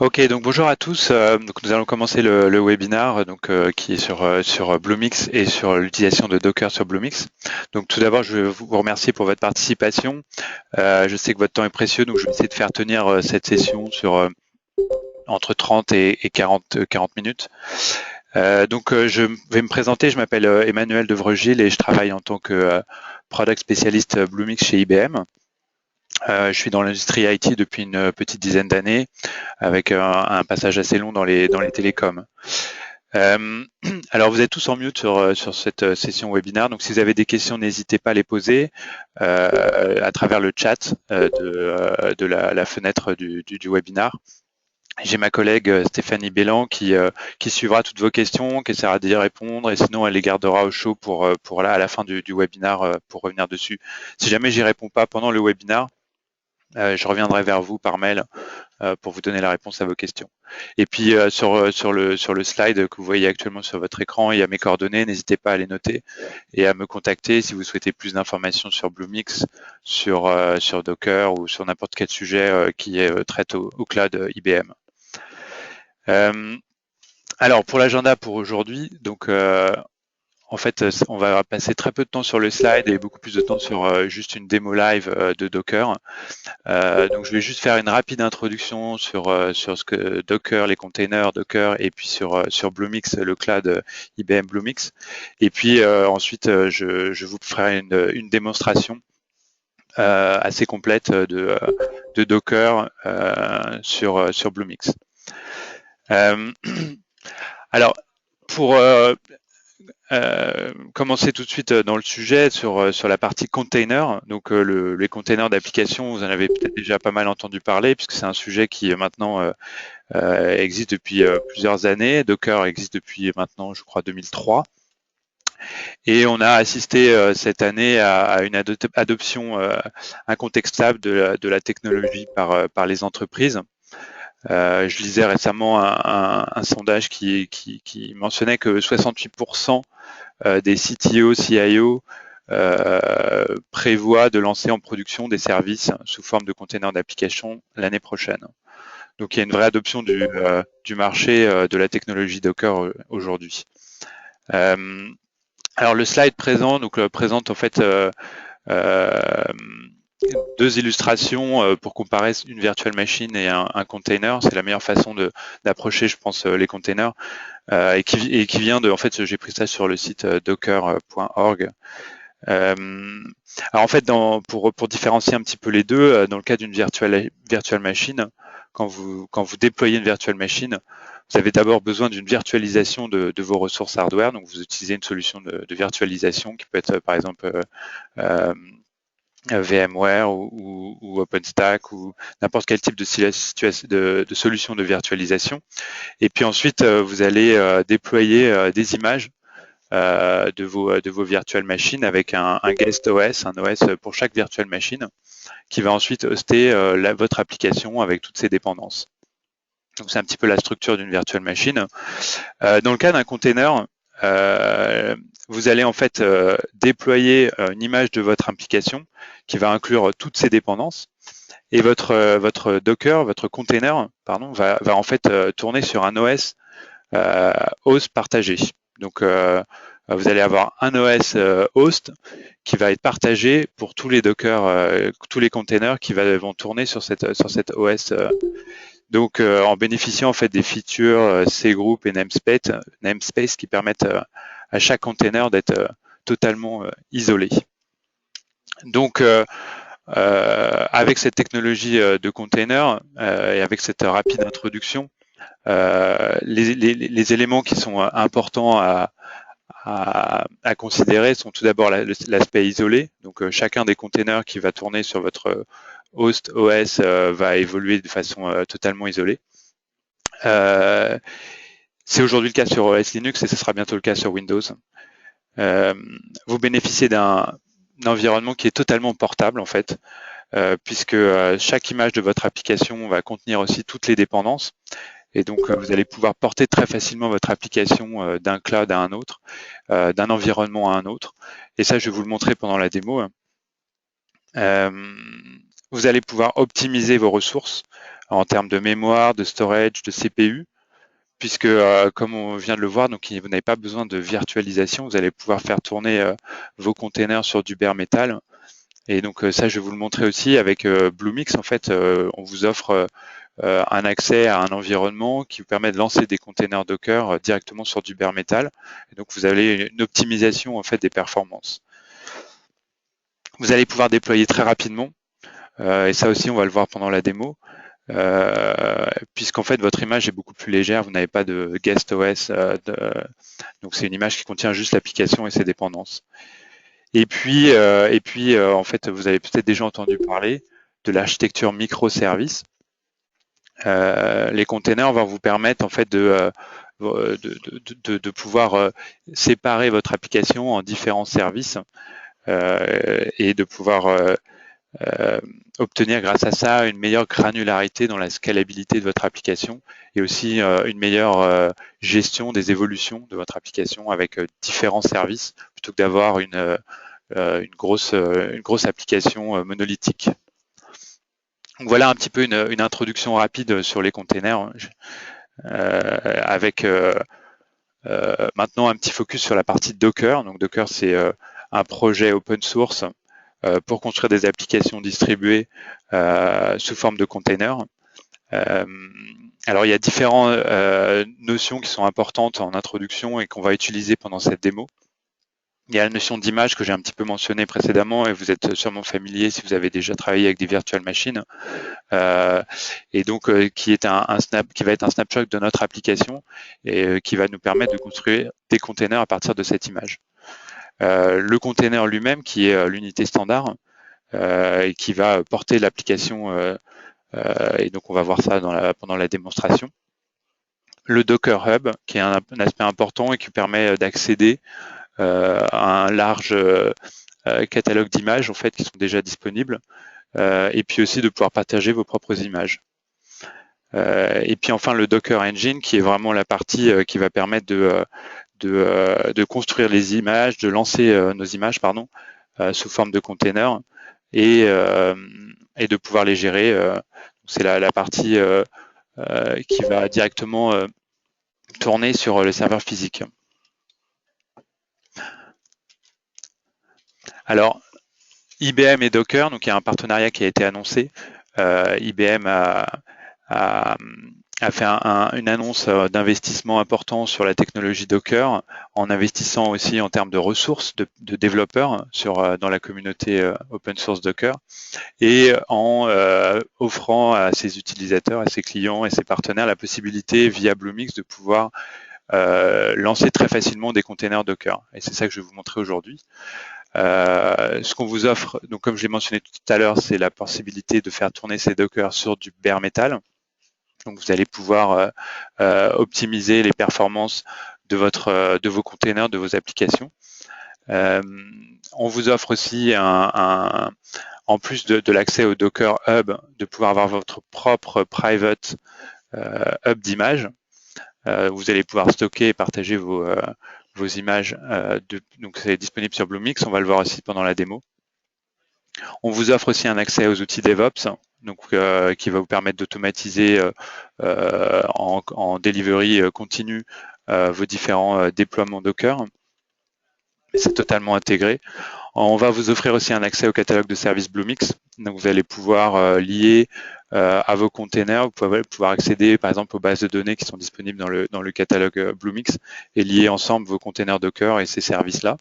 Ok, donc bonjour à tous. Donc nous allons commencer le webinaire qui est sur Bluemix et sur l'utilisation de Docker sur Bluemix. Donc tout d'abord, je veux vous remercier pour votre participation. Je sais que votre temps est précieux, donc je vais essayer de faire tenir cette session sur entre 30 et 40 minutes. Je vais me présenter. Je m'appelle Emmanuel Devreux-Gilles et je travaille en tant que product spécialiste Bluemix chez IBM. Je suis dans l'industrie IT depuis une petite dizaine d'années, avec un passage assez long dans les télécoms. Euh, alors vous êtes tous en mute sur cette session webinaire, donc si vous avez des questions, n'hésitez pas à les poser à travers le chat de la fenêtre du webinaire. J'ai ma collègue Stéphanie Bélan qui suivra toutes vos questions, qui essaiera d'y répondre, et sinon elle les gardera au chaud pour là à la fin du webinaire pour revenir dessus. Si jamais j'y réponds pas pendant le webinaire, je reviendrai vers vous par mail pour vous donner la réponse à vos questions. Et puis sur le slide que vous voyez actuellement sur votre écran, il y a mes coordonnées, n'hésitez pas à les noter et à me contacter si vous souhaitez plus d'informations sur Bluemix, sur Docker ou sur n'importe quel sujet qui traite au cloud IBM. Alors pour l'agenda pour aujourd'hui, donc en fait, on va passer très peu de temps sur le slide et beaucoup plus de temps sur juste une démo live de Docker. Donc je vais juste faire une rapide introduction sur ce que Docker, les containers Docker, et puis sur Bluemix, le cloud IBM Bluemix. Et puis ensuite, je vous ferai une démonstration assez complète de Docker sur Bluemix. Alors, pour commencer tout de suite dans le sujet sur la partie container. Donc les containers d'application, vous en avez peut-être déjà pas mal entendu parler puisque c'est un sujet qui maintenant existe depuis plusieurs années. Docker existe depuis maintenant, je crois, 2003. Et on a assisté cette année à une adoption incontestable de la technologie par les entreprises. Je lisais récemment un sondage qui mentionnait que 68% des CTO, CIO prévoient de lancer en production des services sous forme de containers d'application l'année prochaine. Donc il y a une vraie adoption du marché de la technologie Docker aujourd'hui. Alors le slide présent présente en fait deux illustrations pour comparer une virtual machine et un container. C'est la meilleure façon d'approcher, je pense, les containers. Et qui vient en fait, j'ai pris ça sur le site docker.org. Alors en fait, pour différencier un petit peu les deux, dans le cas d'une virtual machine, quand vous déployez une virtual machine, vous avez d'abord besoin d'une virtualisation de vos ressources hardware. Donc vous utilisez une solution de virtualisation qui peut être par exemple VMware ou OpenStack ou n'importe quel type de solution de virtualisation. Et puis ensuite, vous allez déployer des images de vos virtual machines avec un guest OS, un OS pour chaque virtual machine, qui va ensuite hoster votre application avec toutes ses dépendances. Donc c'est un petit peu la structure d'une virtual machine. Dans le cas d'un container, vous allez en fait déployer une image de votre application qui va inclure toutes ses dépendances. Et votre Docker, votre container, pardon, va en fait tourner sur un OS host partagé. Donc vous allez avoir un OS host qui va être partagé pour tous les Docker, tous les containers qui vont tourner sur cette OS. Donc en bénéficiant en fait des features cgroup et namespace qui permettent à chaque container d'être totalement isolé. Donc avec cette technologie de container et avec cette rapide introduction, les éléments qui sont importants à considérer sont tout d'abord l'aspect isolé. Donc chacun des containers qui va tourner sur votre host OS va évoluer de façon totalement isolée. C'est aujourd'hui le cas sur OS Linux et ce sera bientôt le cas sur Windows. Vous bénéficiez d'un environnement qui est totalement portable en fait, puisque chaque image de votre application va contenir aussi toutes les dépendances. Et donc, vous allez pouvoir porter très facilement votre application d'un cloud à un autre, d'un environnement à un autre. Et ça, je vais vous le montrer pendant la démo. Vous allez pouvoir optimiser vos ressources en termes de mémoire, de storage, de CPU, puisque comme on vient de le voir, donc vous n'avez pas besoin de virtualisation, vous allez pouvoir faire tourner vos containers sur du bare metal. Et donc ça, je vais vous le montrer aussi avec Bluemix. En fait, on vous offre un accès à un environnement qui vous permet de lancer des containers Docker directement sur du bare metal. Et donc vous avez une optimisation en fait des performances. Vous allez pouvoir déployer très rapidement, et ça aussi on va le voir pendant la démo, puisqu'en fait votre image est beaucoup plus légère, vous n'avez pas de guest OS, donc c'est une image qui contient juste l'application et ses dépendances. Et puis en fait, vous avez peut-être déjà entendu parler de l'architecture microservice. Les containers vont vous permettre en fait de pouvoir séparer votre application en différents services et de pouvoir obtenir grâce à ça une meilleure granularité dans la scalabilité de votre application et aussi une meilleure gestion des évolutions de votre application avec différents services plutôt que d'avoir une grosse application monolithique. Donc voilà un petit peu une introduction rapide sur les containers avec maintenant un petit focus sur la partie Docker. Donc Docker, c'est un projet open source pour construire des applications distribuées sous forme de containers. Alors il y a différentes notions qui sont importantes en introduction et qu'on va utiliser pendant cette démo. Il y a la notion d'image que j'ai un petit peu mentionné précédemment et vous êtes sûrement familier si vous avez déjà travaillé avec des virtual machines, et donc qui va être un snapshot de notre application et qui va nous permettre de construire des containers à partir de cette image. Le container lui-même qui est l'unité standard et qui va porter l'application, et donc on va voir ça pendant la démonstration. Le Docker Hub qui est un aspect important et qui permet d'accéder à un large catalogue d'images en fait qui sont déjà disponibles, et puis aussi de pouvoir partager vos propres images. Et puis enfin le Docker Engine qui est vraiment la partie qui va permettre de construire les images, de lancer nos images sous forme de containers et de pouvoir les gérer. C'est la partie qui va directement tourner sur le serveur physique. Alors, IBM et Docker, donc il y a un partenariat qui a été annoncé. IBM a fait une annonce d'investissement important sur la technologie Docker, en investissant aussi en termes de ressources de développeurs dans la communauté open source Docker, et en offrant à ses utilisateurs, à ses clients et ses partenaires la possibilité via Bluemix de pouvoir lancer très facilement des containers Docker. Et c'est ça que je vais vous montrer aujourd'hui. Ce qu'on vous offre, donc comme je l'ai mentionné tout à l'heure, c'est la possibilité de faire tourner ces Docker sur du bare metal. Donc vous allez pouvoir optimiser les performances de vos containers, de vos applications. On vous offre aussi en plus de l'accès au Docker Hub, de pouvoir avoir votre propre private hub d'images. Vous allez pouvoir stocker et partager vos images. Donc c'est disponible sur Bluemix, on va le voir aussi pendant la démo. On vous offre aussi un accès aux outils DevOps, donc qui va vous permettre d'automatiser en delivery continu vos différents déploiements Docker. C'est totalement intégré. On va vous offrir aussi un accès au catalogue de services Bluemix. Donc vous allez pouvoir lier à vos containers, vous pouvez pouvoir accéder par exemple aux bases de données qui sont disponibles dans le catalogue Bluemix et lier ensemble vos containers Docker et ces services-là.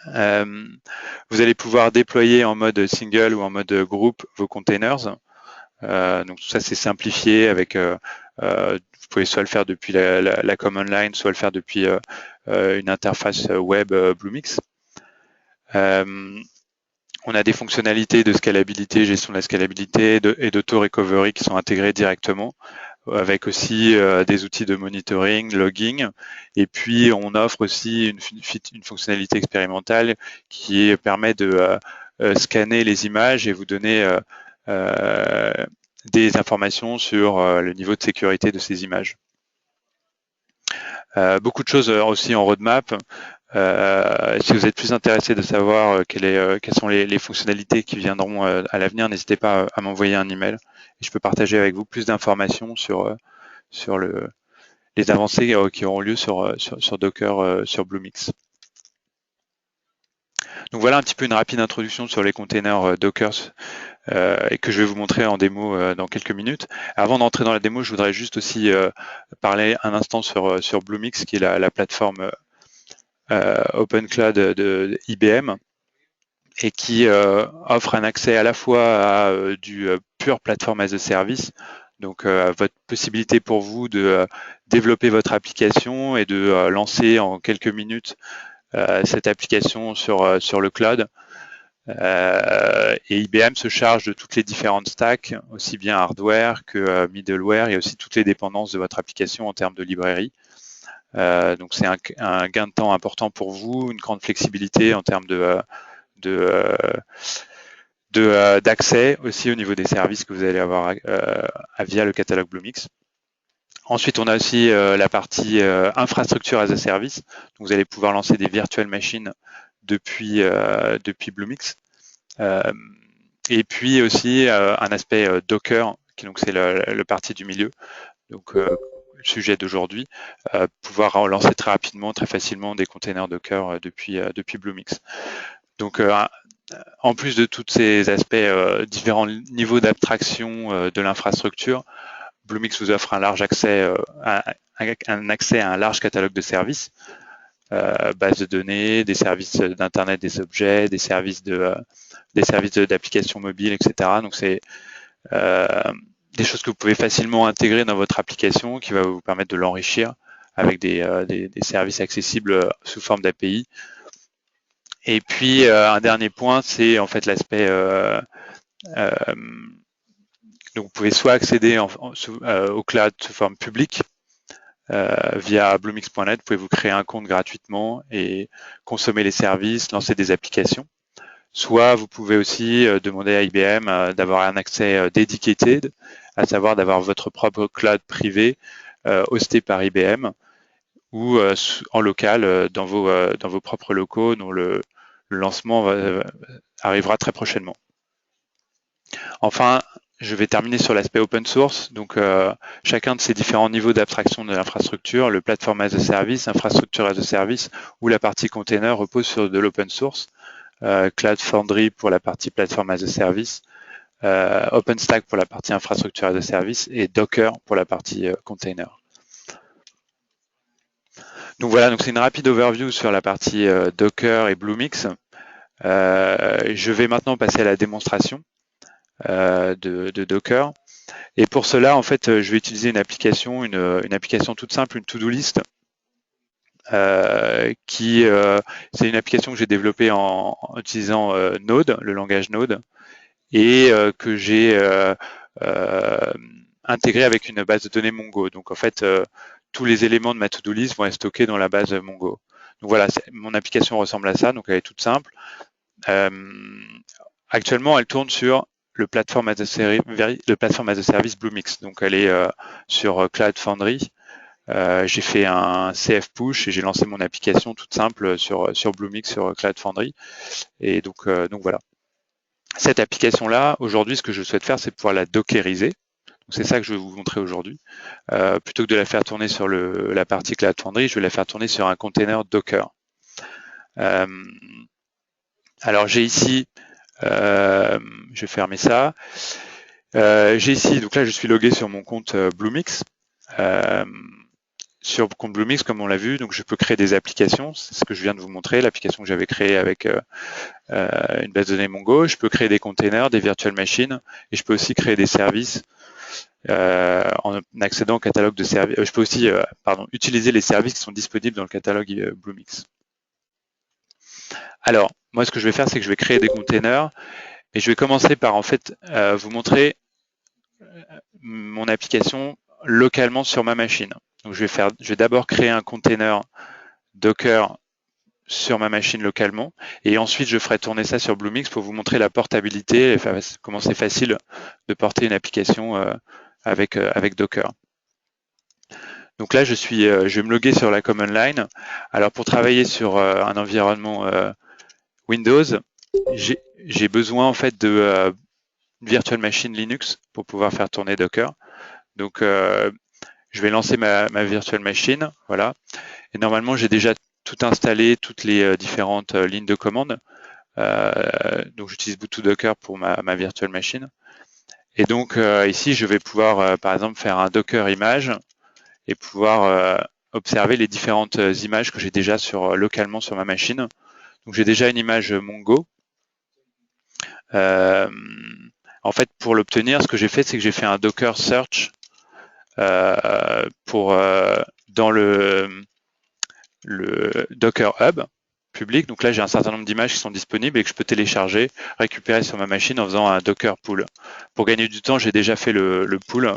Vous allez pouvoir déployer en mode single ou en mode groupe vos containers. Donc tout ça c'est simplifié avec, vous pouvez soit le faire depuis la command line, soit le faire depuis une interface web Bluemix. On a des fonctionnalités de scalabilité, gestion de la scalabilité et d'auto-recovery qui sont intégrées directement, avec aussi des outils de monitoring, logging, et puis on offre aussi une fonctionnalité expérimentale qui permet de scanner les images et vous donner des informations sur le niveau de sécurité de ces images. Beaucoup de choses aussi en roadmap. Si vous êtes plus intéressé de savoir quelles sont les fonctionnalités qui viendront à l'avenir, n'hésitez pas à m'envoyer un email et je peux partager avec vous plus d'informations sur les avancées qui auront lieu sur Docker sur Bluemix. Donc voilà un petit peu une rapide introduction sur les containers Docker et que je vais vous montrer en démo dans quelques minutes. Avant d'entrer dans la démo, je voudrais juste aussi parler un instant sur Bluemix, qui est la plateforme Open Cloud de IBM et qui offre un accès à la fois à du pure platform as a service, donc votre possibilité pour vous de développer votre application et de lancer en quelques minutes cette application sur le cloud. Et IBM se charge de toutes les différentes stacks, aussi bien hardware que middleware, et aussi toutes les dépendances de votre application en termes de librairie. Donc c'est un gain de temps important pour vous, une grande flexibilité en termes d'accès aussi au niveau des services que vous allez avoir via le catalogue Bluemix. Ensuite, on a aussi la partie infrastructure as a service. Donc, vous allez pouvoir lancer des virtual machines depuis Bluemix. Et puis aussi un aspect Docker, qui donc c'est le parti du milieu. Donc, le sujet d'aujourd'hui, pouvoir lancer très rapidement, très facilement des containers Docker depuis Bluemix. Donc, en plus de tous ces aspects, différents niveaux d'abstraction de l'infrastructure, Bluemix vous offre un large accès, un accès à un large catalogue de services, bases de données, des services d'Internet des objets, des services d'applications mobiles, etc. Donc c'est des choses que vous pouvez facilement intégrer dans votre application, qui va vous permettre de l'enrichir avec des services accessibles sous forme d'API. Et puis un dernier point, c'est en fait l'aspect donc vous pouvez soit accéder au cloud sous forme publique via bluemix.net, vous pouvez vous créer un compte gratuitement et consommer les services, lancer des applications. Soit vous pouvez aussi demander à IBM d'avoir un accès dedicated, à savoir d'avoir votre propre cloud privé hosté par IBM ou en local dans vos propres locaux, dont le lancement arrivera très prochainement. Enfin, je vais terminer sur l'aspect open source. Donc, chacun de ces différents niveaux d'abstraction de l'infrastructure, le platform as a service, infrastructure as a service ou la partie container repose sur de l'open source. Cloud Foundry pour la partie platform as a service, OpenStack pour la partie infrastructure as a service et Docker pour la partie container. Donc voilà, donc c'est une rapide overview sur la partie Docker et Bluemix. Je vais maintenant passer à la démonstration de Docker. Et pour cela, en fait, je vais utiliser une application toute simple, une to-do list, c'est une application que j'ai développée en utilisant Node, le langage Node, et que j'ai intégré avec une base de données Mongo. Donc en fait, tous les éléments de ma to-do list vont être stockés dans la base Mongo. Donc voilà, mon application ressemble à ça, donc elle est toute simple. Actuellement, elle tourne sur le platform as a service Bluemix. Donc elle est sur Cloud Foundry. J'ai fait un CF push et j'ai lancé mon application toute simple sur Bluemix, sur Cloud Foundry. Et donc voilà. Cette application-là, aujourd'hui, ce que je souhaite faire, c'est pouvoir la dockeriser. C'est ça que je vais vous montrer aujourd'hui. Plutôt que de la faire tourner sur la partie Cloud Foundry, je vais la faire tourner sur un container Docker. Alors j'ai ici, je vais fermer ça. J'ai ici, donc là je suis logué sur mon compte Bluemix. Sur compte Bluemix, comme on l'a vu, donc je peux créer des applications. C'est ce que je viens de vous montrer, l'application que j'avais créée avec une base de données Mongo. Je peux créer des containers, des virtual machines, et je peux aussi créer des services en accédant au catalogue de services. Je peux aussi utiliser les services qui sont disponibles dans le catalogue Bluemix. Alors, moi, ce que je vais faire, c'est que je vais créer des containers, et je vais commencer par en fait vous montrer mon application localement sur ma machine. Donc, je vais d'abord créer un container Docker sur ma machine localement, et ensuite je ferai tourner ça sur Bluemix pour vous montrer la portabilité, et comment c'est facile de porter une application avec Docker. Donc là, je vais me loguer sur la command line. Alors pour travailler sur un environnement Windows, j'ai besoin en fait de virtual machine Linux pour pouvoir faire tourner Docker. Donc je vais lancer ma virtual machine, voilà. Et normalement, j'ai déjà tout installé, toutes les différentes lignes de commande. Donc j'utilise boot2docker pour ma virtual machine. Et donc ici, je vais pouvoir par exemple faire un Docker image et pouvoir observer les différentes images que j'ai déjà localement sur ma machine. Donc j'ai déjà une image Mongo. En fait, pour l'obtenir, ce que j'ai fait, c'est que j'ai fait un Docker search dans le Docker Hub public. Donc là, j'ai un certain nombre d'images qui sont disponibles et que je peux télécharger, récupérer sur ma machine en faisant un Docker pull. Pour gagner du temps, j'ai déjà fait le pull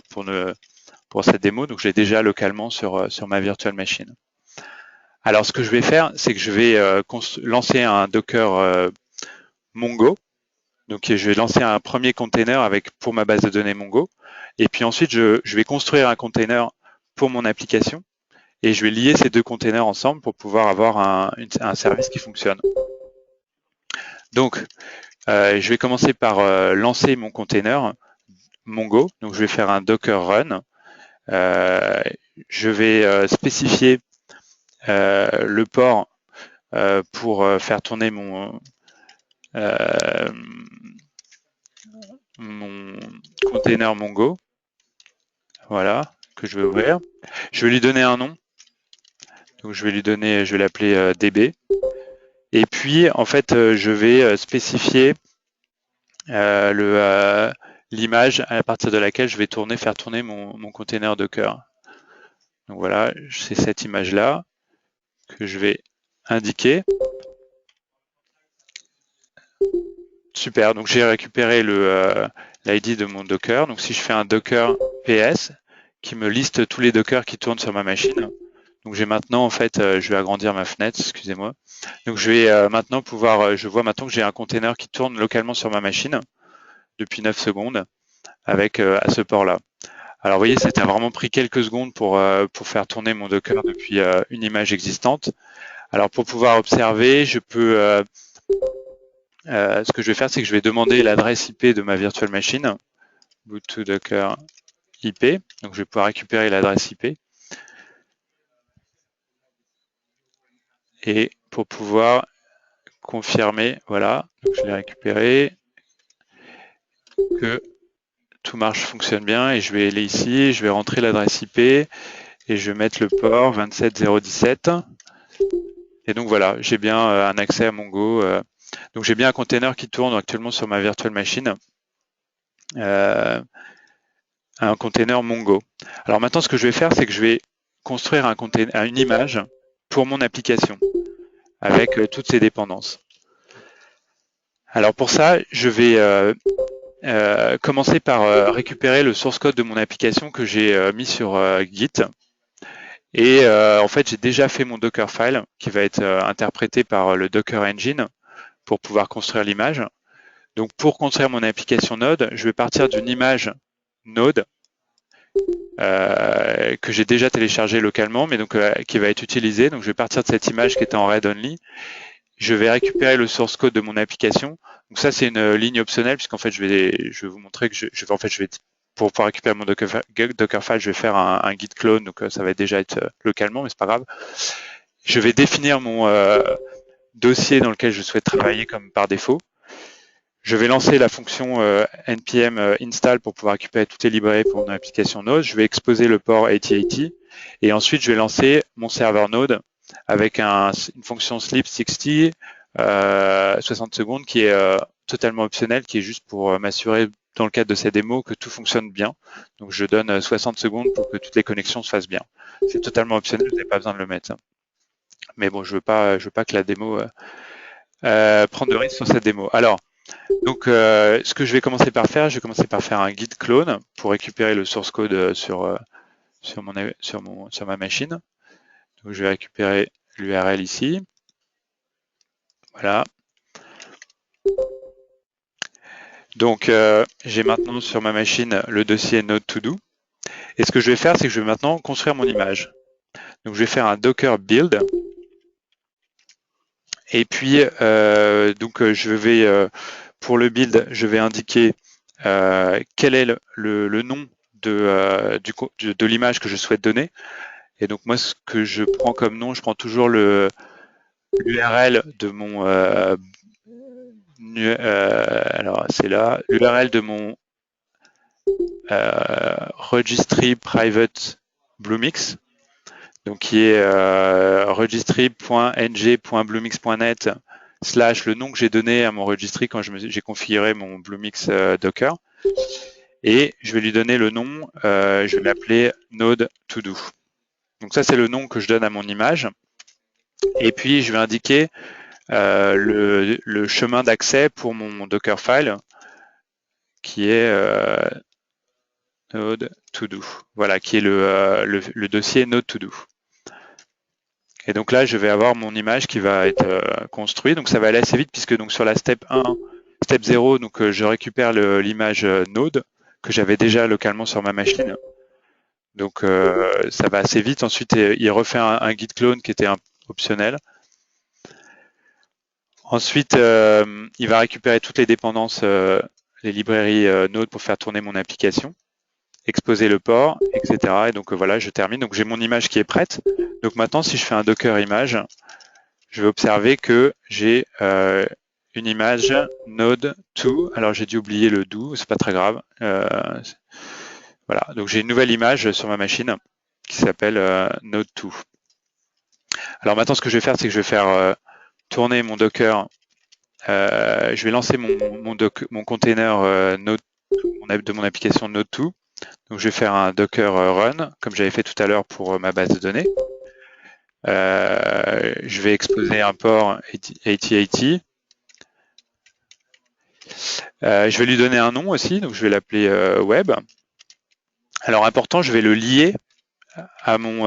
pour cette démo, donc je l'ai déjà localement sur ma virtual machine. Alors, ce que je vais faire, c'est que je vais lancer un Docker Mongo. Donc, je vais lancer un premier container pour ma base de données Mongo. Et puis ensuite, je vais construire un container pour mon application. Et je vais lier ces deux containers ensemble pour pouvoir avoir un service qui fonctionne. Donc, je vais commencer par lancer mon container Mongo. Donc, je vais faire un Docker run. Je vais spécifier le port pour faire tourner mon container Mongo. Voilà, que je vais ouvrir. Je vais lui donner un nom. Donc, je vais l'appeler DB. Et puis, en fait, je vais spécifier l'image à partir de laquelle je vais faire tourner mon container Docker. Donc voilà, c'est cette image-là que je vais indiquer. Super, donc j'ai récupéré l'ID de mon Docker. Donc si je fais un Docker PS qui me liste tous les Dockers qui tournent sur ma machine. Donc j'ai maintenant, en fait, je vais agrandir ma fenêtre, excusez-moi. Donc je vais maintenant je vois maintenant que j'ai un container qui tourne localement sur ma machine depuis 9 secondes avec à ce port-là. Alors vous voyez, c'était vraiment pris quelques secondes pour faire tourner mon Docker depuis une image existante. Alors pour pouvoir observer, ce que je vais faire, c'est que je vais demander l'adresse IP de ma virtual machine, boot2docker IP. Donc je vais pouvoir récupérer l'adresse IP. Et pour pouvoir confirmer, voilà, donc je l'ai récupéré, que tout fonctionne bien, et je vais aller ici, je vais rentrer l'adresse IP et je vais mettre le port 27017. Et donc voilà, j'ai bien un accès à Mongo. Donc j'ai bien un container qui tourne actuellement sur ma virtual machine, un container Mongo. Alors maintenant, ce que je vais faire, c'est que je vais construire une image pour mon application avec toutes ses dépendances. Alors pour ça, je vais commencer par récupérer le source code de mon application que j'ai mis sur Git. Et en fait, j'ai déjà fait mon Dockerfile qui va être interprété par le Docker Engine pour pouvoir construire l'image. Donc pour construire mon application Node, je vais partir d'une image Node que j'ai déjà téléchargée localement, mais donc qui va être utilisée. Donc je vais partir de cette image qui était en read-only. Je vais récupérer le source code de mon application. Donc ça, c'est une ligne optionnelle, puisqu'en fait, je vais vous montrer que pour pouvoir récupérer mon Dockerfile, je vais faire un git clone, donc ça va déjà être localement, mais c'est pas grave. Je vais définir mon dossier dans lequel je souhaite travailler comme par défaut. Je vais lancer la fonction npm install pour pouvoir récupérer toutes les librairies pour mon application Node. Je vais exposer le port 8080 et ensuite je vais lancer mon serveur Node avec une fonction sleep 60 60 secondes qui est totalement optionnelle, qui est juste pour m'assurer dans le cadre de ces démos que tout fonctionne bien. Donc je donne 60 secondes pour que toutes les connexions se fassent bien. C'est totalement optionnel, vous n'avez pas besoin de le mettre. Mais bon, je veux pas que la démo prenne de risque sur cette démo. Alors, donc, ce que je vais commencer par faire, un git clone pour récupérer le source code sur ma machine. Donc, je vais récupérer l'URL ici. Voilà. Donc, j'ai maintenant sur ma machine le dossier Node to do. Et ce que je vais faire, c'est que je vais maintenant construire mon image. Donc je vais faire un docker build. Et puis, je vais, pour le build, je vais indiquer quel est le nom de l'image que je souhaite donner. Et donc moi, ce que je prends comme nom, je prends toujours l'URL de mon alors c'est là, l'URL de mon registry private Bluemix, donc qui est registry.ng.bluemix.net / le nom que j'ai donné à mon registry quand j'ai configuré mon Bluemix Docker. Et je vais lui donner le nom, je vais l'appeler node to do. Donc ça, c'est le nom que je donne à mon image. Et puis, je vais indiquer le chemin d'accès pour mon Dockerfile qui est node to do. Voilà, qui est le dossier node to do. Et donc là, je vais avoir mon image qui va être construite. Donc ça va aller assez vite puisque donc sur la step 1, step 0, donc je récupère l'image node que j'avais déjà localement sur ma machine. Donc ça va assez vite. Ensuite, il refait un git clone qui était optionnel. Ensuite, il va récupérer toutes les dépendances, les librairies Node pour faire tourner mon application, exposer le port, etc. Et donc voilà, je termine. Donc j'ai mon image qui est prête. Donc maintenant, si je fais un Docker image, je vais observer que j'ai une image Node to. Alors j'ai dû oublier le do, c'est pas très grave. Voilà, donc j'ai une nouvelle image sur ma machine qui s'appelle Node to. Alors maintenant, ce que je vais faire, c'est que je vais faire tourner mon Docker. Je vais lancer mon container Node de mon application Node2. Donc je vais faire un Docker run, comme j'avais fait tout à l'heure pour ma base de données. Je vais exposer un port 8080. Je vais lui donner un nom aussi, donc je vais l'appeler web. Alors important, je vais le lier à mon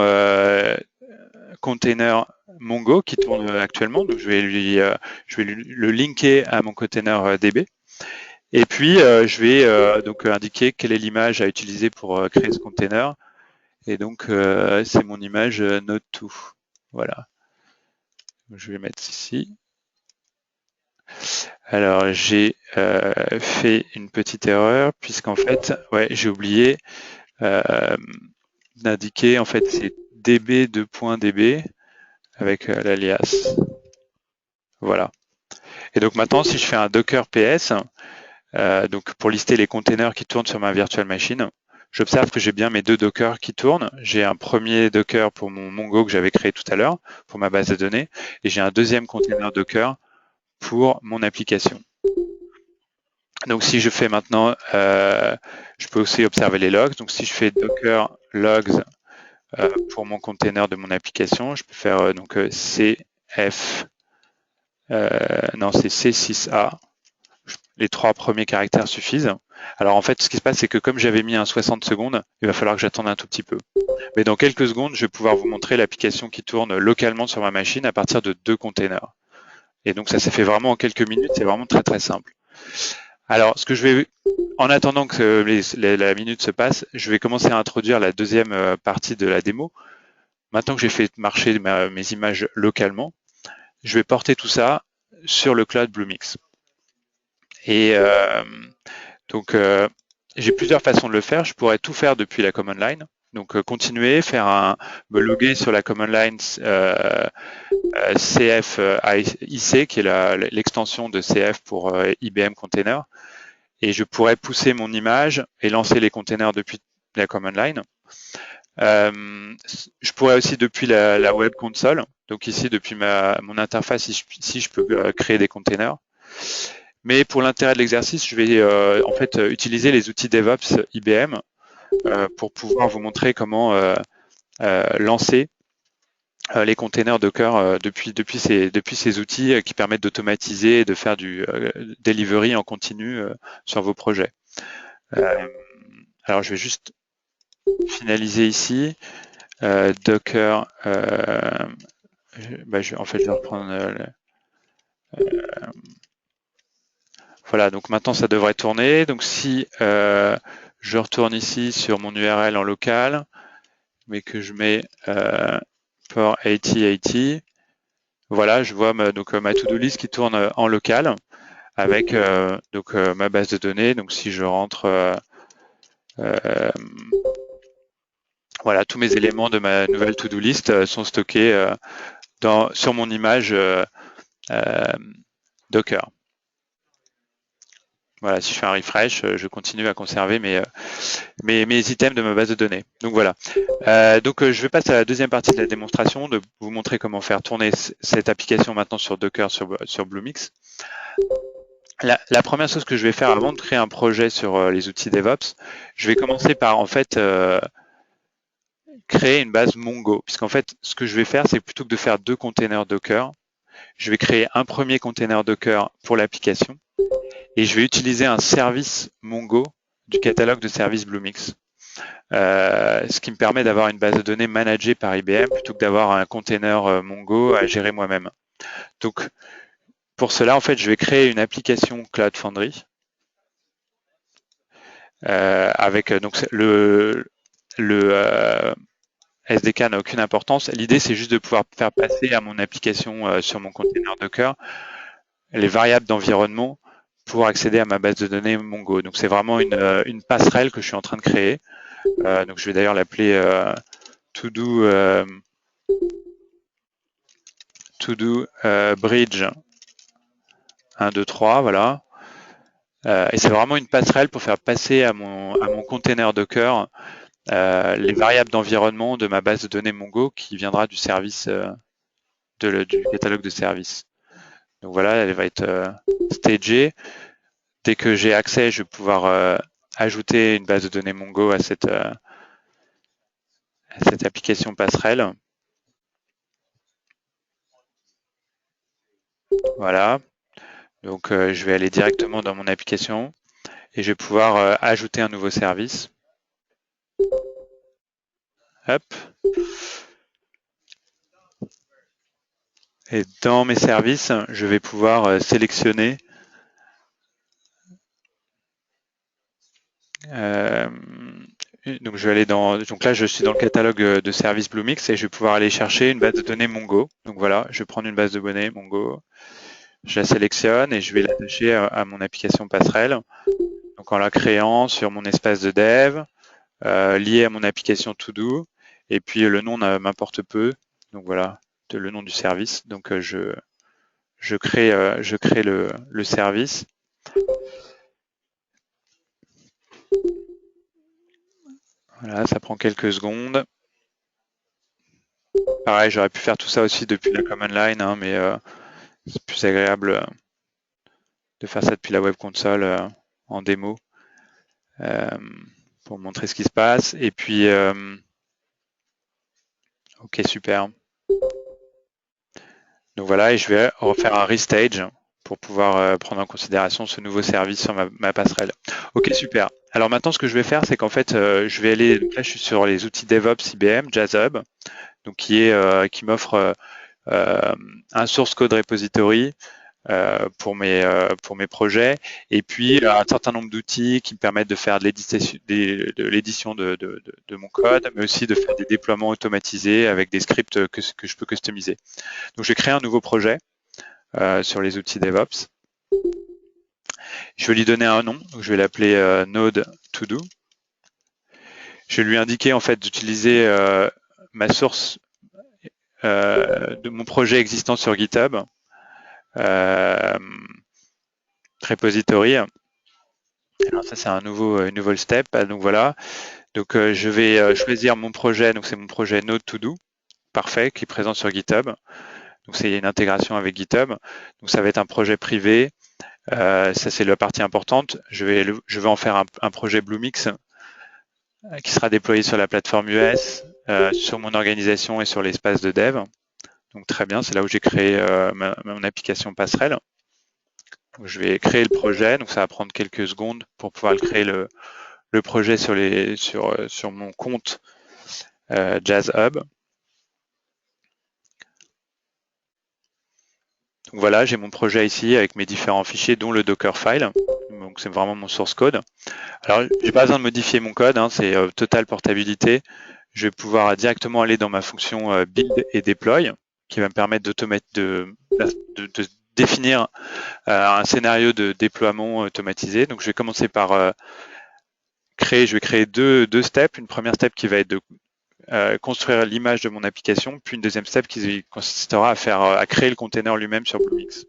container Mongo qui tourne actuellement. Donc je vais le linker à mon container DB. Et puis je vais donc indiquer quelle est l'image à utiliser pour créer ce container. Et donc c'est mon image Node2. Voilà. Je vais mettre ici. Alors j'ai fait une petite erreur puisqu'en fait, ouais, j'ai oublié d'indiquer en fait c'est db2.db avec l'alias. Voilà. Et donc maintenant, si je fais un docker ps, donc pour lister les containers qui tournent sur ma virtual machine, j'observe que j'ai bien mes deux dockers qui tournent. J'ai un premier docker pour mon Mongo que j'avais créé tout à l'heure, pour ma base de données, et j'ai un deuxième container docker pour mon application. Donc si je fais maintenant, je peux aussi observer les logs. Donc si je fais docker logs pour mon container de mon application, je peux faire donc cf, non c'est c6a. Les 3 premiers caractères suffisent. Alors en fait, ce qui se passe, c'est que comme j'avais mis un 60 secondes, il va falloir que j'attende un tout petit peu. Mais dans quelques secondes, je vais pouvoir vous montrer l'application qui tourne localement sur ma machine à partir de 2 containers. Et donc ça s'est fait vraiment en quelques minutes, c'est vraiment très très simple. Alors, ce que je vais, en attendant que la minute se passe, je vais commencer à introduire la deuxième partie de la démo. Maintenant que j'ai fait marcher mes images localement, je vais porter tout ça sur le cloud Bluemix. Et donc, j'ai plusieurs façons de le faire. Je pourrais tout faire depuis la command line. Donc, continuer, me loguer sur la command line CF IC, qui est l'extension de CF pour IBM Container. Et je pourrais pousser mon image et lancer les containers depuis la command line. Je pourrais aussi depuis la web console. Donc ici, depuis mon interface, ici, je peux créer des containers. Mais pour l'intérêt de l'exercice, je vais en fait utiliser les outils DevOps IBM pour pouvoir vous montrer comment lancer les containers Docker depuis ces outils qui permettent d'automatiser et de faire du delivery en continu sur vos projets. Alors je vais juste finaliser ici. Docker, en fait je vais reprendre voilà, donc maintenant ça devrait tourner. Donc si je retourne ici sur mon URL en local, mais que je mets port 8080. Voilà, je vois ma to-do list qui tourne en local avec ma base de données. Donc si je rentre, voilà, tous mes éléments de ma nouvelle to-do list sont stockés sur mon image Docker. Voilà, si je fais un refresh, je continue à conserver mes items de ma base de données. Donc voilà. Je vais passer à la deuxième partie de la démonstration, de vous montrer comment faire tourner cette application maintenant sur Docker sur Bluemix. La première chose que je vais faire avant de créer un projet sur les outils DevOps, je vais commencer par en fait créer une base Mongo, puisqu'en fait ce que je vais faire, c'est plutôt que de faire 2 containers Docker, je vais créer un premier container Docker pour l'application et je vais utiliser un service Mongo du catalogue de services Bluemix. Ce qui me permet d'avoir une base de données managée par IBM plutôt que d'avoir un container Mongo à gérer moi-même. Donc, pour cela, en fait, je vais créer une application Cloud Foundry avec donc le SDK n'a aucune importance. L'idée, c'est juste de pouvoir faire passer à mon application sur mon container Docker les variables d'environnement pour accéder à ma base de données Mongo. Donc, c'est vraiment une passerelle que je suis en train de créer. Donc, je vais d'ailleurs l'appeler to-do bridge 1, 2, 3, voilà. Et c'est vraiment une passerelle pour faire passer à mon container Docker les variables d'environnement de ma base de données Mongo qui viendra du service du catalogue de services. Donc voilà, elle va être stagée. Dès que j'ai accès, je vais pouvoir ajouter une base de données Mongo à cette application passerelle. Voilà. Donc je vais aller directement dans mon application et je vais pouvoir ajouter un nouveau service. Hop. Et dans mes services, je vais pouvoir sélectionner donc je vais aller donc là je suis dans le catalogue de services Bluemix et je vais pouvoir aller chercher une base de données Mongo. Donc voilà, je vais prendre une base de données Mongo, je la sélectionne et je vais l'attacher à mon application passerelle. Donc en la créant sur mon espace de dev, lié à mon application To-Do, et puis le nom m'importe peu. Donc voilà, le nom du service. Donc je crée le service. Voilà, ça prend quelques secondes. Pareil, j'aurais pu faire tout ça aussi depuis la command line, hein, mais c'est plus agréable de faire ça depuis la web console en démo pour montrer ce qui se passe. Et puis, ok, super. Donc voilà, et je vais refaire un restage pour pouvoir prendre en considération ce nouveau service sur ma passerelle. Ok, super. Alors maintenant, ce que je vais faire, c'est qu'en fait, je vais aller, donc là, je suis sur les outils DevOps IBM, JazzHub, donc qui m'offre un source code repository pour mes projets, et puis un certain nombre d'outils qui me permettent de faire de l'édition de mon code, mais aussi de faire des déploiements automatisés avec des scripts que je peux customiser. Donc j'ai créé un nouveau projet sur les outils DevOps. Je vais lui donner un nom, donc je vais l'appeler Node To Do. Je vais lui indiquer en fait d'utiliser ma source de mon projet existant sur GitHub, repository. Alors ça c'est une nouvelle step. Donc voilà. Donc je vais choisir mon projet. Donc c'est mon projet Node To Do, parfait, qui est présent sur GitHub. Donc c'est une intégration avec GitHub. Donc ça va être un projet privé. Ça c'est la partie importante. Je vais en faire un projet Bluemix qui sera déployé sur la plateforme US, sur mon organisation et sur l'espace de dev. Donc très bien, c'est là où j'ai créé mon application passerelle. Donc, je vais créer le projet, donc ça va prendre quelques secondes pour pouvoir créer le projet sur mon compte JazzHub. Donc voilà, j'ai mon projet ici avec mes différents fichiers, dont le Dockerfile. Donc c'est vraiment mon source code. Alors, j'ai pas besoin de modifier mon code, hein, c'est totale portabilité. Je vais pouvoir directement aller dans ma fonction build et deploy, qui va me permettre de définir un scénario de déploiement automatisé. Donc, je vais commencer par je vais créer deux steps. Une première step qui va être de construire l'image de mon application, puis une deuxième step qui consistera à créer le container lui-même sur Bluemix.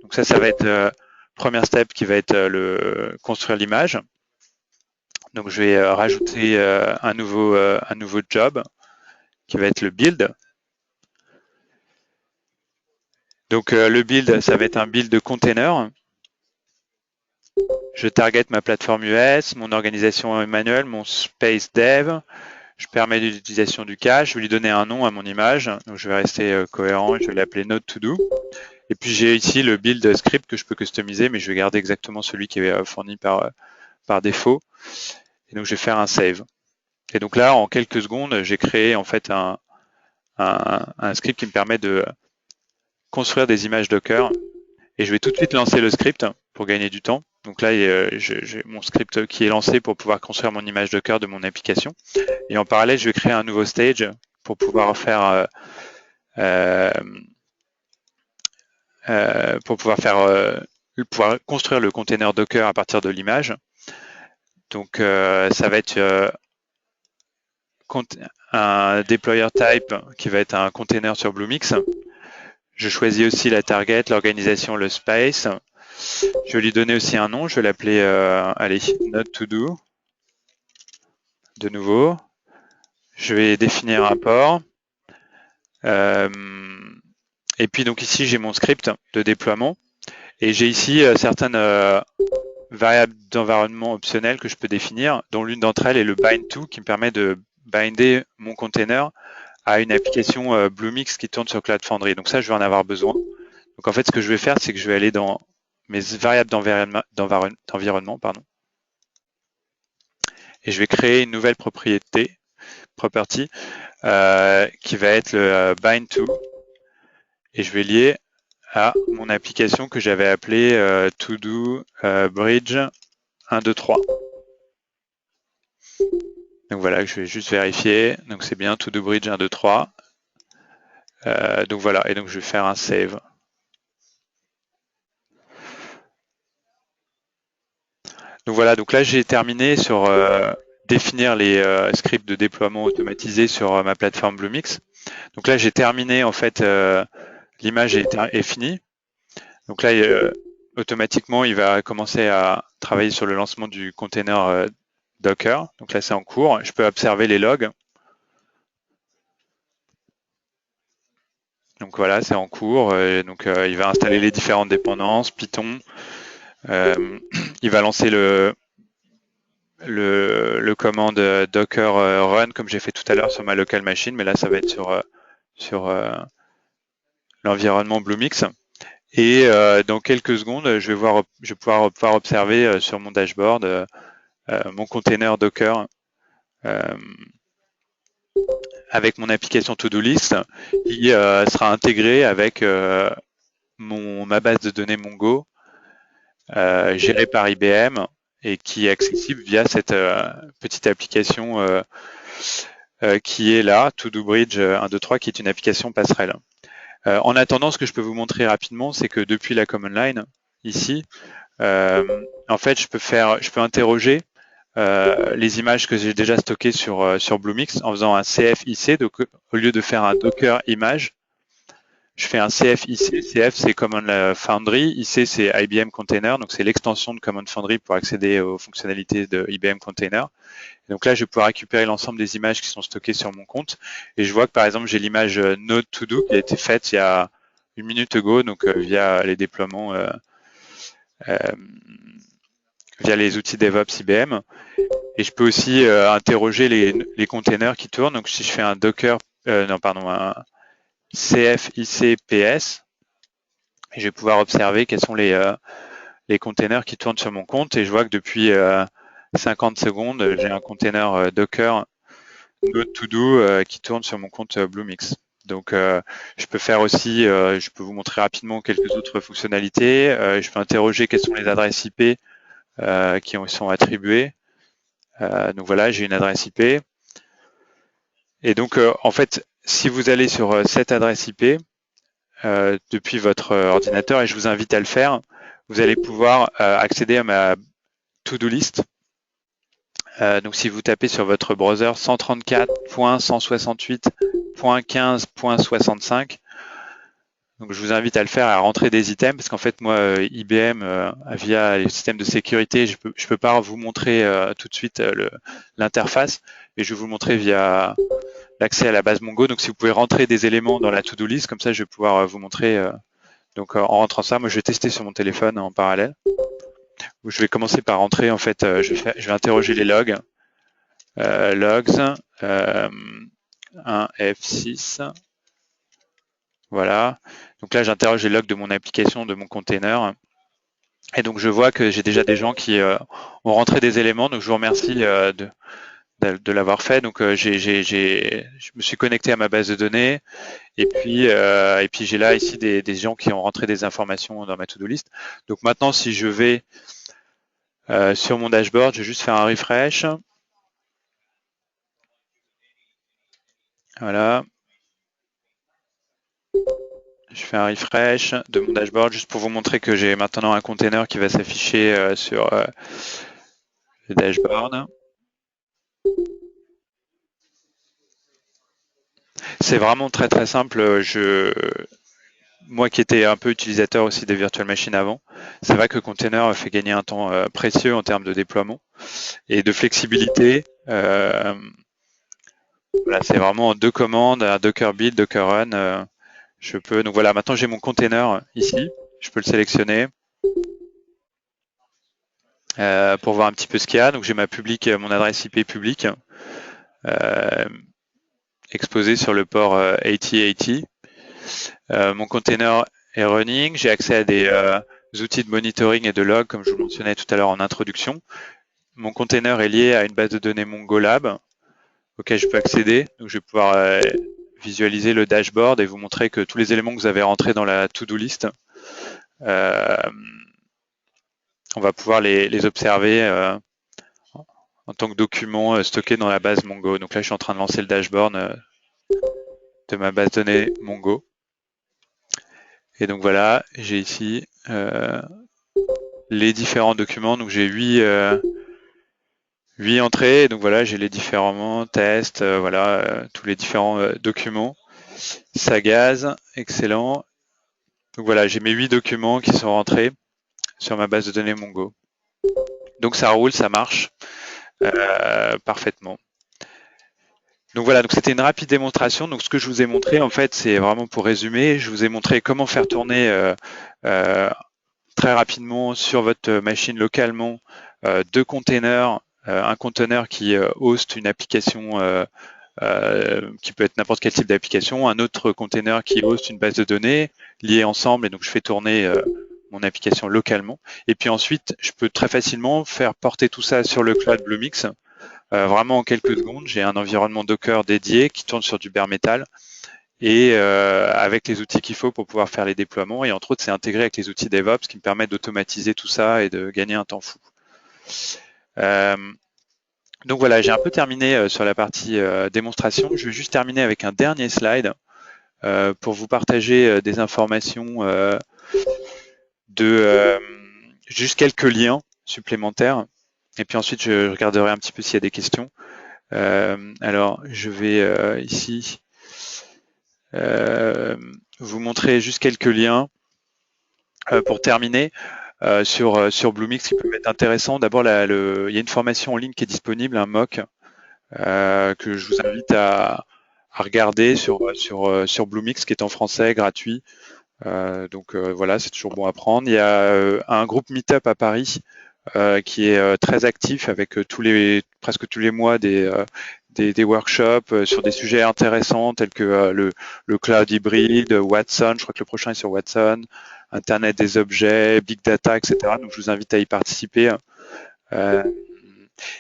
Donc ça va être première step qui va être construire l'image. Donc je vais rajouter un nouveau job qui va être le build. Donc le build, ça va être un build de container. Je target ma plateforme US, mon organisation manuelle, mon space dev. Je permets l'utilisation du cache. Je vais lui donner un nom à mon image. Donc je vais rester cohérent. Je vais l'appeler Node to do. Et puis j'ai ici le build script que je peux customiser, mais je vais garder exactement celui qui est fourni par défaut. Et donc je vais faire un save. Et donc là, en quelques secondes, j'ai créé en fait un script qui me permet de construire des images Docker. Et je vais tout de suite lancer le script pour gagner du temps. Donc là, j'ai mon script qui est lancé pour pouvoir construire mon image Docker de mon application. Et en parallèle, je vais créer un nouveau stage pour pouvoir faire pouvoir construire le container Docker à partir de l'image. Donc ça va être un deployer type qui va être un container sur Bluemix. Je choisis aussi la target, l'organisation, le space. Je vais lui donner aussi un nom. Je vais l'appeler Node to do. De nouveau. Je vais définir un port. Et puis donc ici, j'ai mon script de déploiement. Et j'ai ici certaines variables d'environnement optionnelles que je peux définir, dont l'une d'entre elles est le bind to, qui me permet de binder mon container à une application Bluemix qui tourne sur Cloud Foundry. Donc ça, je vais en avoir besoin. Donc en fait, ce que je vais faire, c'est que je vais aller dans mes variables d'environnement, et je vais créer une nouvelle propriété, property, qui va être le bind to, et je vais lier à mon application que j'avais appelée to-do bridge 1, 2, 3. Donc voilà, je vais juste vérifier. Donc c'est bien to-do bridge 1, 2, 3. Donc voilà, et donc je vais faire un save. Donc voilà, donc là j'ai terminé sur définir les scripts de déploiement automatisé sur ma plateforme Bluemix. Donc là j'ai terminé en fait, l'image est finie. Donc là automatiquement il va commencer à travailler sur le lancement du container Docker. Donc là c'est en cours. Je peux observer les logs. Donc voilà, c'est en cours. Donc il va installer les différentes dépendances, Python. Il va lancer le commande Docker run comme j'ai fait tout à l'heure sur ma local machine, mais là ça va être sur l'environnement Bluemix. Et dans quelques secondes, je vais pouvoir observer sur mon dashboard mon container Docker avec mon application To-Do List qui sera intégré avec ma base de données Mongo gérée par IBM et qui est accessible via cette petite application qui est là, To-Do Bridge 1, 2, 3, qui est une application passerelle. En attendant, ce que je peux vous montrer rapidement, c'est que depuis la command line, ici, en fait, je peux interroger les images que j'ai déjà stockées sur Bluemix en faisant un CF-IC. Donc, au lieu de faire un Docker image, je fais un CF-IC. CF, c'est Command Foundry. IC, c'est IBM Container. Donc, c'est l'extension de Command Foundry pour accéder aux fonctionnalités de IBM Container. Et donc là, je vais pouvoir récupérer l'ensemble des images qui sont stockées sur mon compte. Et je vois que, par exemple, j'ai l'image Node to do qui a été faite il y a 1 minute ago, donc via les déploiements, via les outils DevOps IBM. Et je peux aussi interroger les containers qui tournent. Donc, si je fais un Docker, un CF-IC-PS, je vais pouvoir observer quels sont les containers qui tournent sur mon compte. Et je vois que depuis 50 secondes, j'ai un container Docker Node to do qui tourne sur mon compte Bluemix. Donc, je peux faire aussi, je peux vous montrer rapidement quelques autres fonctionnalités. Je peux interroger quelles sont les adresses IP qui sont attribuées. Donc voilà, j'ai une adresse IP. Et donc, en fait, si vous allez sur cette adresse IP depuis votre ordinateur, et je vous invite à le faire, vous allez pouvoir accéder à ma to-do list. Donc, si vous tapez sur votre browser 134.168.15.65, donc je vous invite à le faire, à rentrer des items, parce qu'en fait, moi, IBM, via les systèmes de sécurité, je peux pas vous montrer tout de suite l'interface, et je vais vous le montrer via l'accès à la base Mongo. Donc, si vous pouvez rentrer des éléments dans la to-do list, comme ça, je vais pouvoir vous montrer. Donc, en rentrant ça, moi, je vais tester sur mon téléphone en parallèle. Où je vais commencer par rentrer, en fait, je vais interroger les logs. Logs 1F6. Voilà. Donc là, j'interroge les logs de mon application, de mon container. Et donc, je vois que j'ai déjà des gens qui ont rentré des éléments. Donc, je vous remercie de l'avoir fait. Donc, je me suis connecté à ma base de données. Et puis j'ai là ici des gens qui ont rentré des informations dans ma to-do list. Donc, maintenant, si je vais sur mon dashboard, je vais juste faire un refresh. Voilà. Je fais un refresh de mon dashboard juste pour vous montrer que j'ai maintenant un container qui va s'afficher sur le dashboard. C'est vraiment très très simple. Moi qui étais un peu utilisateur aussi des virtual machines avant, c'est vrai que Container fait gagner un temps précieux en termes de déploiement et de flexibilité. Voilà, c'est vraiment deux commandes, un Docker build, Docker run. Donc voilà, maintenant j'ai mon container ici. Je peux le sélectionner pour voir un petit peu ce qu'il y a. Donc j'ai mon adresse IP publique exposée sur le port 8080. Mon container est running. J'ai accès à des outils de monitoring et de log, comme je vous mentionnais tout à l'heure en introduction. Mon container est lié à une base de données MongoLab auquel je peux accéder. Donc, je vais pouvoir visualiser le dashboard et vous montrer que tous les éléments que vous avez rentrés dans la to-do list, on va pouvoir les observer en tant que documents stockés dans la base Mongo. Donc là, je suis en train de lancer le dashboard de ma base de données Mongo. Et donc voilà, j'ai ici les différents documents. Donc j'ai 8 entrées. Donc voilà, j'ai les différents tests, tous les différents documents. Sagaz, excellent. Donc voilà, j'ai mes 8 documents qui sont rentrés sur ma base de données Mongo. Donc ça roule, ça marche parfaitement. Donc voilà, donc c'était une rapide démonstration. Donc ce que je vous ai montré, en fait, c'est vraiment pour résumer, je vous ai montré comment faire tourner très rapidement sur votre machine localement deux containers, un container qui host une application qui peut être n'importe quel type d'application, un autre container qui host une base de données liées ensemble, et donc je fais tourner mon application localement. Et puis ensuite, je peux très facilement faire porter tout ça sur le cloud Bluemix. Vraiment en quelques secondes, j'ai un environnement Docker dédié qui tourne sur du bare metal et avec les outils qu'il faut pour pouvoir faire les déploiements. Et entre autres, c'est intégré avec les outils DevOps qui me permettent d'automatiser tout ça et de gagner un temps fou. Donc voilà, j'ai un peu terminé sur la partie démonstration. Je vais juste terminer avec un dernier slide pour vous partager des informations juste quelques liens supplémentaires. Et puis ensuite, je regarderai un petit peu s'il y a des questions. Alors, je vais ici vous montrer juste quelques liens pour terminer sur Bluemix qui peut être intéressant. D'abord, il y a une formation en ligne qui est disponible, un MOOC, que je vous invite à regarder sur Bluemix, qui est en français, gratuit. Donc voilà, c'est toujours bon à prendre. Il y a un groupe Meetup à Paris qui est très actif avec presque tous les mois des workshops sur des sujets intéressants tels que le cloud hybride, Watson, je crois que le prochain est sur Watson, Internet des objets, Big Data, etc. Donc je vous invite à y participer.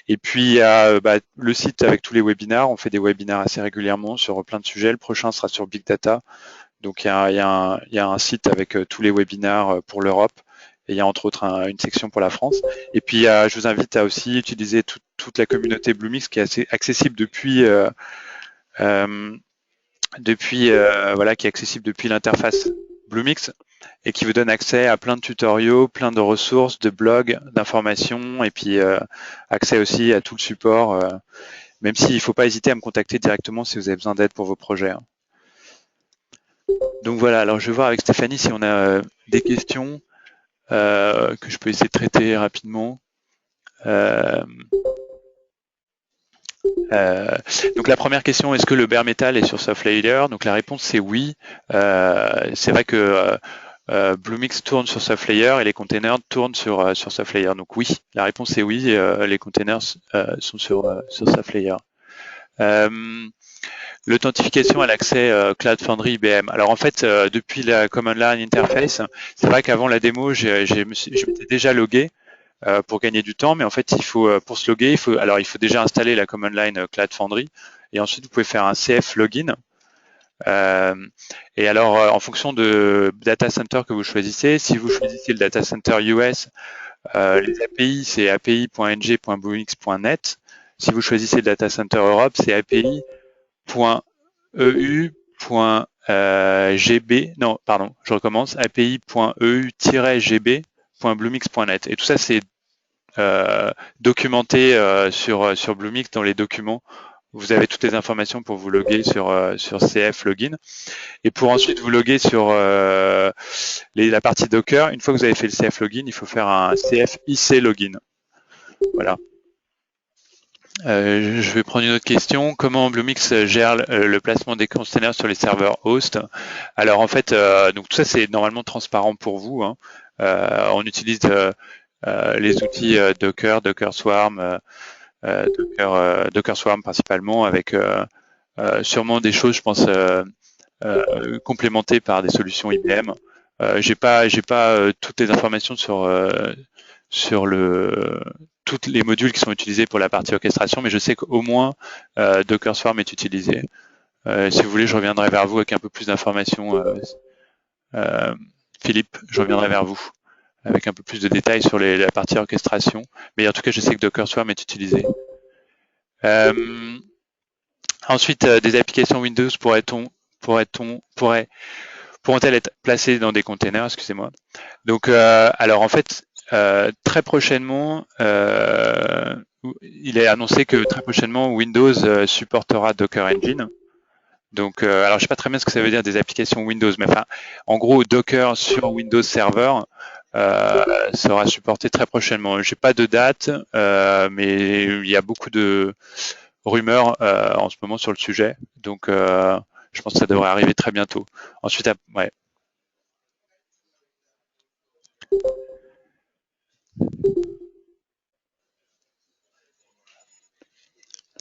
Et puis il y a le site avec tous les webinars. On fait des webinars assez régulièrement sur plein de sujets. Le prochain sera sur Big Data. Donc il y a un site avec tous les webinars pour l'Europe. Et il y a entre autres une section pour la France. Et puis je vous invite à aussi utiliser toute la communauté Bluemix qui est assez accessible voilà, qui est accessible depuis l'interface Bluemix et qui vous donne accès à plein de tutoriaux, plein de ressources, de blogs, d'informations et puis accès aussi à tout le support, même s'il ne faut pas hésiter à me contacter directement si vous avez besoin d'aide pour vos projets. Donc voilà, alors je vais voir avec Stéphanie si on a des questions que je peux essayer de traiter rapidement. Donc la première question, est-ce que le bare metal est sur SoftLayer? Donc la réponse c'est oui. C'est vrai que Bluemix tourne sur SoftLayer et les containers tournent sur SoftLayer. Donc oui, la réponse est oui, les containers sont sur SoftLayer. L'authentification à l'accès Cloud Foundry IBM. Alors en fait, depuis la Command Line Interface, c'est vrai qu'avant la démo, je m'étais déjà logué pour gagner du temps, mais en fait, il faut pour se loguer, il faut déjà installer la Command Line Cloud Foundry et ensuite vous pouvez faire un CF login. Et alors, en fonction de data center que vous choisissez, si vous choisissez le data center US, les API, c'est api.ng.bluemix.net. Si vous choisissez le data center Europe, c'est api.eu.gb. Non, pardon, je recommence. api.eu-gb.bluemix.net. Et tout ça, c'est documenté sur Bluemix dans les documents. Vous avez toutes les informations pour vous loguer sur CF Login. Et pour ensuite vous loguer sur la partie Docker, une fois que vous avez fait le CF Login, il faut faire un CF IC Login. Voilà. Je vais prendre une autre question. Comment Bluemix gère le placement des containers sur les serveurs host? Alors en fait, donc tout ça c'est normalement transparent pour vous. Hein. On utilise les outils Docker, Docker Swarm, Docker Swarm principalement, avec sûrement des choses, je pense, complémentées par des solutions IBM. J'ai pas toutes les informations sur tous les modules qui sont utilisés pour la partie orchestration, mais je sais qu'au moins Docker Swarm est utilisé. Si vous voulez, je reviendrai vers vous avec un peu plus d'informations. Philippe, je reviendrai vers vous avec un peu plus de détails sur la partie orchestration. Mais en tout cas, je sais que Docker Swarm est utilisé. Ensuite, des applications Windows pourront-elles être placées dans des containers? Excusez-moi. Donc, alors en fait, très prochainement, il est annoncé que très prochainement Windows supportera Docker Engine. Donc, alors je sais pas très bien ce que ça veut dire des applications Windows, mais enfin, en gros, Docker sur Windows Server sera supporté très prochainement. J'ai pas de date, mais il y a beaucoup de rumeurs en ce moment sur le sujet. Donc, je pense que ça devrait arriver très bientôt. Ensuite, ouais.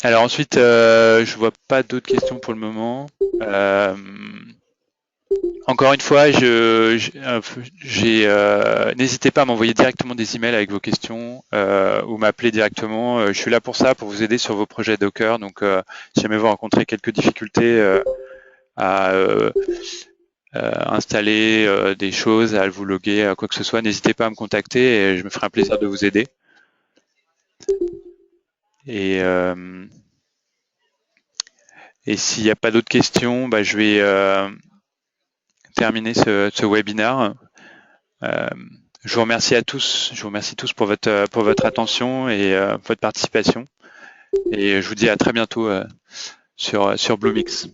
Alors ensuite, je vois pas d'autres questions pour le moment. Encore une fois, n'hésitez pas à m'envoyer directement des emails avec vos questions ou m'appeler directement. Je suis là pour ça, pour vous aider sur vos projets Docker. Donc, si jamais vous rencontrez quelques difficultés à installer des choses, à vous loguer, à quoi que ce soit, n'hésitez pas à me contacter et je me ferai un plaisir de vous aider. Et s'il n'y a pas d'autres questions, je vais terminer ce webinaire. Je vous remercie à tous. Je vous remercie tous pour votre attention et votre participation. Et je vous dis à très bientôt sur Bluemix.